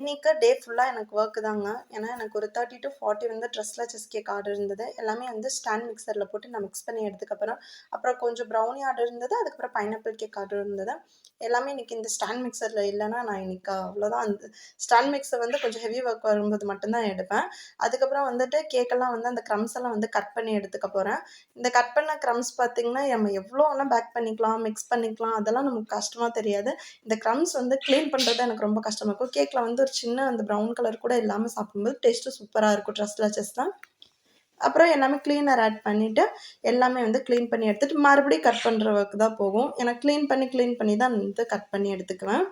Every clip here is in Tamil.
இன்னைக்கு டே ஃபுல்லா எனக்கு வொர்க் தாங்க. ஏன்னா, எனக்கு ஒரு 30 டூ 40 வந்து ட்ரெஸ் லச்சஸ் கேக் ஆர்டர் இருந்தது. எல்லாமே வந்து ஸ்டாண்ட் மிக்ஸர்ல போட்டு நான் மிக்ஸ் பண்ணி எடுத்ததுக்கப்புறம், அப்புறம் கொஞ்சம் ப்ரௌனி ஆர்டர் இருந்தது. அதுக்கப்புறம் பைனாப்பிள் கேக் ஆர்டர் இருந்தது. எல்லாமே இன்னைக்கு இந்த ஸ்டாண்ட் மிக்ஸர்ல இல்லன்னா, நான் இன்னைக்கு அவ்வளோதான். அந்த ஸ்டாண்ட் மிக்ஸர் வந்து கொஞ்சம் ஹெவி ஒர்க் வரும்போது மட்டும் தான் எடுப்பேன். அதுக்கப்புறம் வந்துட்டு கேக்கெல்லாம் வந்து அந்த க்ரம்ஸ் எல்லாம் வந்து கட் பண்ணி எடுத்துக்க போறேன். இந்த கட் பண்ண க்ரம்ஸ் பார்த்தீங்கன்னா, நம்ம எவ்வளோ வேணா பேக் பண்ணிக்கலாம், மிக்ஸ் பண்ணிக்கலாம். அதெல்லாம் நமக்கு கஷ்டமா தெரியாது. இந்த க்ரம்ஸ் வந்து கிளீன் பண்றது எனக்கு ரொம்ப கஷ்டமா இருக்கும். கேக்ல வந்து ஒரு சின்ன அந்த ப்ரவுன் கலர் கூட இல்லாம சாப்பிடும்போது டேஸ்ட்டு சூப்பரா இருக்கும் ட்ரெஸ் லச்சஸ்லாம். அப்புறம் எல்லாமே கிளீனர் ஆட் பண்ணிட்டு, எல்லாமே வந்து கிளீன் பண்ணி எடுத்துட்டு, மறுபடியும் கட் பண்ற ஒர்க் தான் போகும். ஏன்னா கிளீன் பண்ணி தான் வந்து கட் பண்ணி எடுத்துக்குவேன்.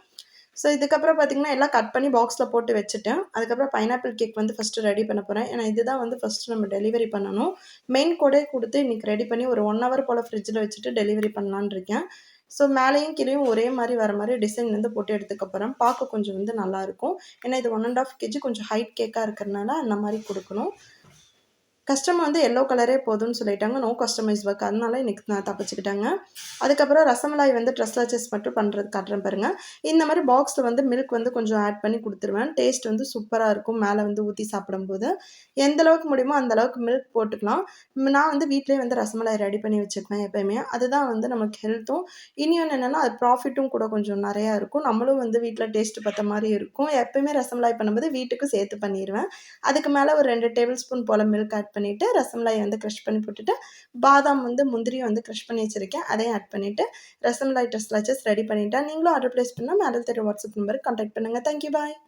ஸோ இதுக்கப்புறம் பார்த்தீங்கன்னா, எல்லாம் கட் பண்ணி பாக்ஸ்ல போட்டு வச்சுட்டேன். அதுக்கப்புறம் பைனாப்பிள் கேக் வந்து ஃபர்ஸ்ட்டு ரெடி பண்ண போறேன். ஏன்னா இதுதான் வந்து ஃபர்ஸ்ட்டு நம்ம டெலிவரி பண்ணணும். மெயின் கோடே குடுத்து இன்னைக்கு ரெடி பண்ணி ஒரு 1 ஹவர் போல ஃப்ரிட்ஜ்ல வச்சுட்டு டெலிவரி பண்ணலான்னு இருக்கேன். ஸோ மேலேயும் கீழயும் ஒரே மாரி வர மாரி டிசைன் வந்து போட்டு எடுத்துக்க போறேன். பார்க்க கொஞ்சம் வந்து நல்லாயிருக்கும். ஏன்னா இது 1 1/2 கேஜி கொஞ்சம் ஹைட் கேக்கா இருக்கிறனால அந்த மாரி குடுக்கணும். கஸ்டமர் வந்து எல்லோ கலரே போதும்னு சொல்லிட்டாங்க. No customize work. அதனால இன்னைக்கு நான் தப்பிச்சுக்கிட்டேங்க. அதுக்கப்புறம் ரசமலாய் வந்து ட்ரெஸ் லச்சஸ் மட்டும் பண்றது காட்டுறேன் பாருங்க. இந்த மாரி பாக்ஸ்ல வந்து மில்க் வந்து கொஞ்சம் ஆட் பண்ணி குடுத்துருவேன். டேஸ்ட் வந்து சூப்பரா இருக்கும். மேல வந்து ஊத்தி சாப்பிடும்போது. எந்த அளவுக்கு முடியுமோ அந்த அளவுக்கு மில்க் போட்டுக்கலாம். நான் வந்து வீட்லயே வந்து ரசமலாய் ரெடி பண்ணி வச்சுக்குவேன் எப்பயுமே. அதுதான் வந்து நமக்கு ஹெல்த்தும். இன்னொன்னு என்னன்னா, அது ப்ராஃபிட்டும் கூட கொஞ்சம் நெறையா இருக்கும். நம்மளும் வந்து வீட்ல டேஸ்ட் பார்த்த மாரி இருக்கும். எப்பயுமே ரசமலாய் பண்ணும்போது வீட்டுக்கு சேர்த்து பண்ணிருவேன். அதுக்கு மேல ஒரு 2 டேபிள் ஸ்பூன் போல மில்க் ஆட் பண்ணிட்டு, ரசமலாய் வந்து கிரஷ் பண்ணி போட்டுட்டு, பாதாம் வந்து முந்திரியும் வந்து கிரஷ் பண்ணி வச்சிருக்கேன். அதையும் ஆட் பண்ணிட்டு, ரசமலாய் ட்ரெஸ் லச்சஸ் ரெடி பண்ணிட்டேன். நீங்களும் ஆர்டர் பிளேஸ் பண்ணா மேல தெரியும் வாட்ஸ்அப் நம்பருக்கு கான்டாக்ட் பண்ணுங்க. Thank you. பாய்.